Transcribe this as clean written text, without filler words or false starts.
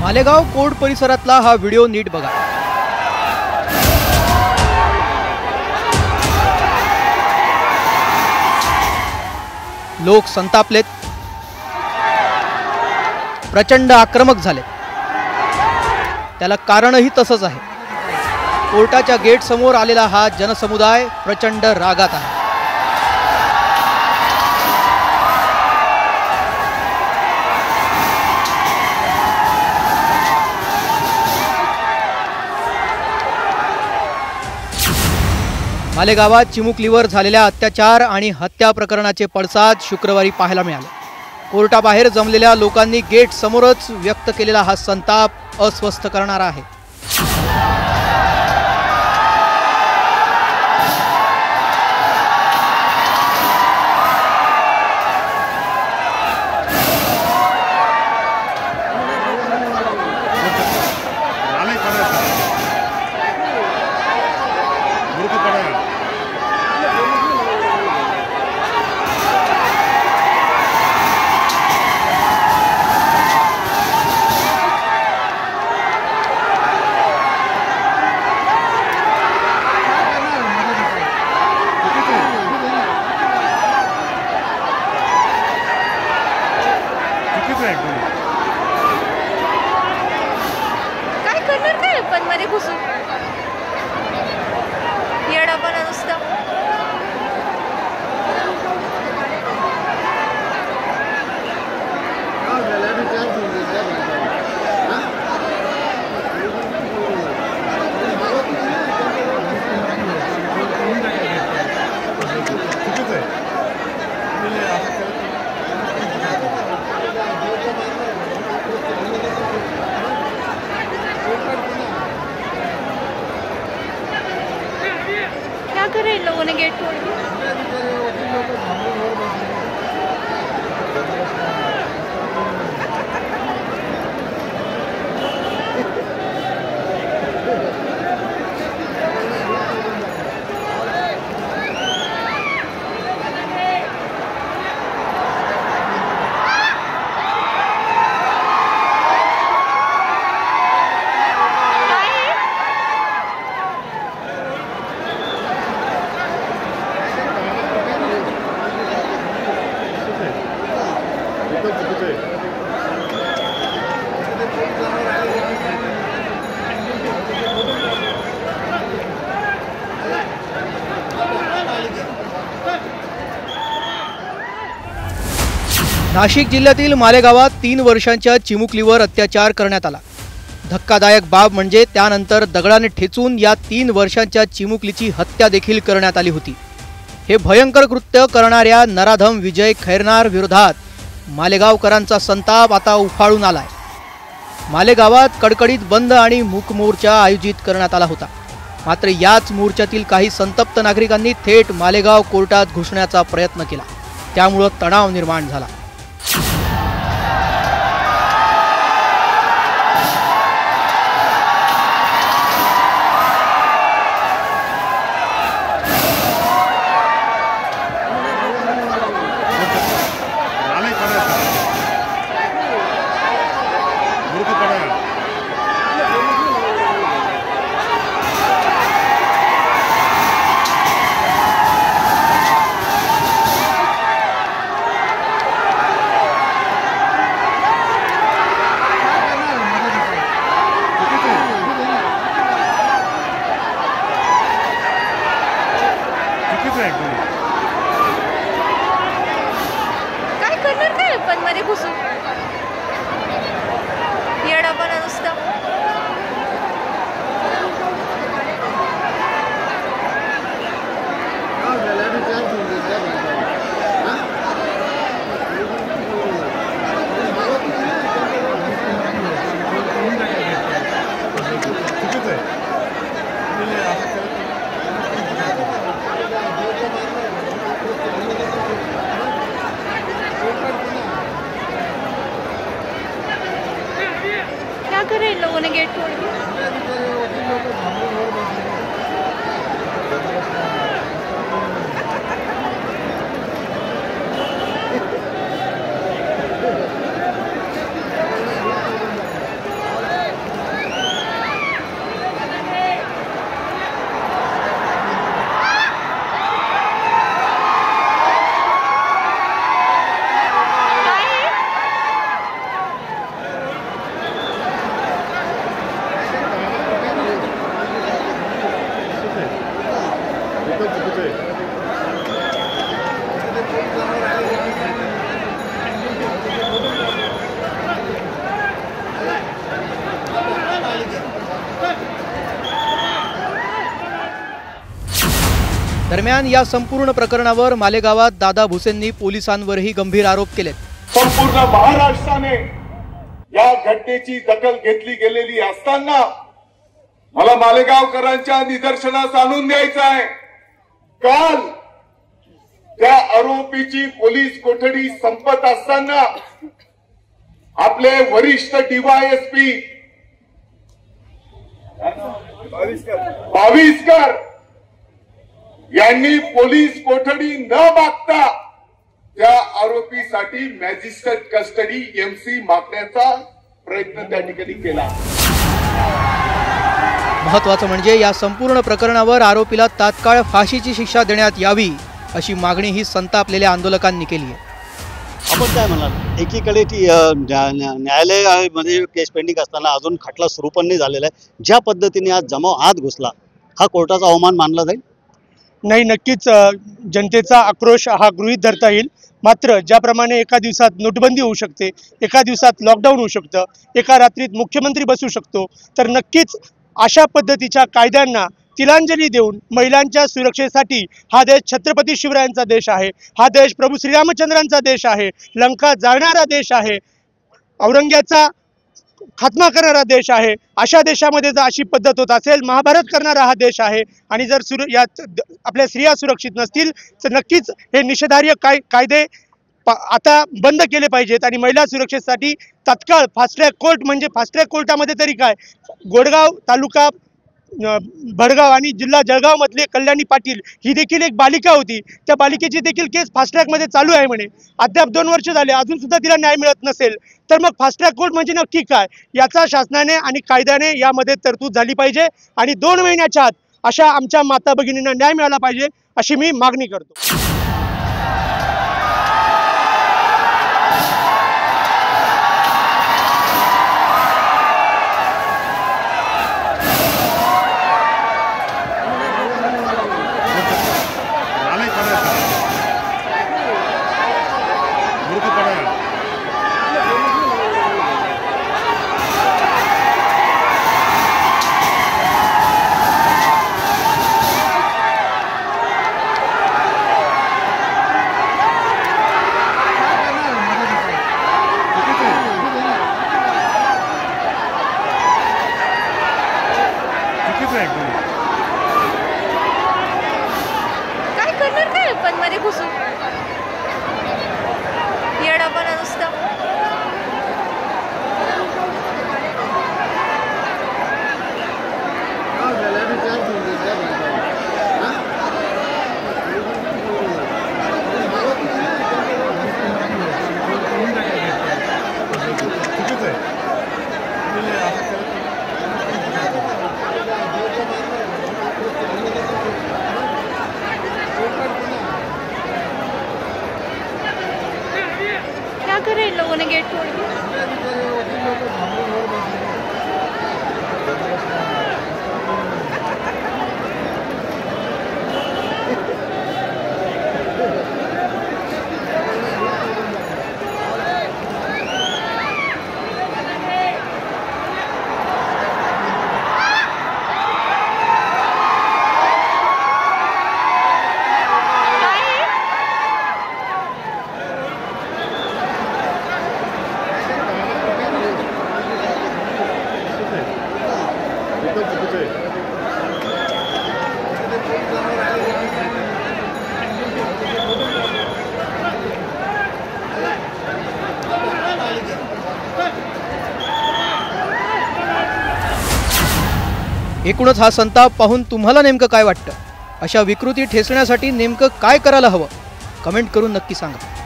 Malegaon court परिसरातला हा video नीट बघा। लोक संतापलेत, प्रचंड आक्रमक झाले। त्याला कारणही तसंच आहे। कोर्टाच्या गेट समोर आलेला हा जनसमुदाय प्रचंड रागात आहे। मालेगावात चिमुकलीवर झालेल्या अत्याचार आणि हत्या प्रकरणाचे पडसाद शुक्रवारी पाहायला मिळाले। कोर्टाबाहेर जमलेल्या लोकांनी गेट समोरच व्यक्त केलेला हा संताप अस्वस्थ करणारा आहे। काय करणार काय पण मध्ये घुसून येडापणा नुसता। क्या कर रहे हैं इन लोगों ने गेट तोड़ दिया। नाशिक जिल्ह्यातील मालेगावात 3 वर्षांच्या चिमुकलीवर अत्याचार करण्यात आला। धक्कादायक बाब म्हणजे त्यानंतर दगडाने ठेचून या 3 वर्षांच्या चिमुकलीची हत्या देखील करण्यात आली होती। हे भयंकर कृत्य करणाऱ्या नराधम विजय खैरनार विरोधात मालेगावकरांचा संताप आता उफाळून आलाय। मालेगावात कडकडीत बंद आणि मूक मोर्चा आयोजित करण्यात आला होता। मात्र याच मोर्चातील काही संतप्त नागरिकांनी थेट मालेगाव कोर्टात घुसण्याचा प्रयत्न केला। त्यामुळे तणाव निर्माण झाला। काय करणार काय पण मध्ये घुसून येडापणा नुसता। क्या कर रहे हैं इन लोगों ने गेट तोड़ दिया। दरम्यान या संपूर्ण प्रकरणावर मालेगावात दादा भुसेंनी पोलिसांवरही गंभीर आरोप केलेत. संपूर्ण महाराष्ट्राने या घटनेची दखल घेतली गेलेली असताना मला मालेगावकरांच्या निदर्शनास आणून द्यायचं आहे. काल त्या आरोपीची पोलीस कोठडी संपत असताना आपले वरिष्ठ DYSP भाविस्कर यांनी पोलीस कोठडी न मागता त्या आरोपीसाठी मॅजिस्ट्रेट कस्टडी MC मागण्याचा प्रयत्न त्या ठिकाणी केला. महत्त्वाचं म्हणजे या संपूर्ण प्रकरणावर आरोपीला तात्काळ फाशीची शिक्षा देण्यात यावी अशी मागणी ही संतापलेल्या आंदोलकांनी केली आहे. आपण काय म्हणाल, एकीकडे ती न्यायालयामध्ये केस पेंडिंग असताना अजून खटला सुरू पण नाही झालेला आहे. ज्या पद्धतीने आज जमाव आत घुसला हा कोर्टाचा अवमान मानला जाईल? नाही, नक्कीच जनतेचा आक्रोश हा गृहीत धरता येईल. मात्र ज्याप्रमाणे एका दिवसात नोटबंदी होऊ शकते, एका दिवसात लॉकडाऊन होऊ शकतं, एका रात्रीत मुख्यमंत्री बसू शकतो, तर नक्कीच अशा पद्धतीच्या कायद्यांना तिलांजली देऊन महिलांच्या सुरक्षेसाठी हा देश छत्रपती शिवरायांचा देश आहे, हा देश प्रभू श्रीरामचंद्रांचा देश आहे, लंका जाळणारा देश आहे, औरंग्याचा खात्मा करणारा देश आहे. अशा देशामध्ये जर अशी पद्धत होत असेल, महाभारत करणारा हा देश आहे आणि जर यात आपल्या स्त्रिया सुरक्षित नसतील तर नक्कीच हे निषेधार्ह कायदे आता बंद केले पाहिजेत आणि महिला सुरक्षेसाठी तात्काळ फास्ट ट्रॅक कोर्ट, म्हणजे फास्ट ट्रॅक कोर्टामध्ये तरी काय, गोडगाव तालुका भडगाव आणि जिल्हा जळगाव मधले कल्याणी पाटील ही देखील एक बालिका होती, त्या बालिकेची देखील केस फास्ट ट्रॅकमध्ये चालू आहे म्हणे. अद्याप 2 वर्ष झाले, अजून सुद्धा तिला न्याय मिळत नसेल तर मग फास्ट ट्रॅक कोर्ट म्हणजे नक्की काय, याचा शासनाने आणि कायद्याने यामध्ये तरतूद झाली पाहिजे आणि 2 महिन्याच्या आत अशा आमच्या माता भगिनींना न्याय मिळाला पाहिजे अशी मी मागणी करतो. काय करणार, काय पण मध्ये घुसून येडापणा नुसता. क्या कर रहे हैं इन लोगों ने गेट तोड़ के? एकूणच हा संताप पाहून तुम्हाला नेमकं काय वाटतं? अशा विकृती ठेचण्यासाठी नेमकं काय करायला हवं? कमेंट करून नक्की सांगा.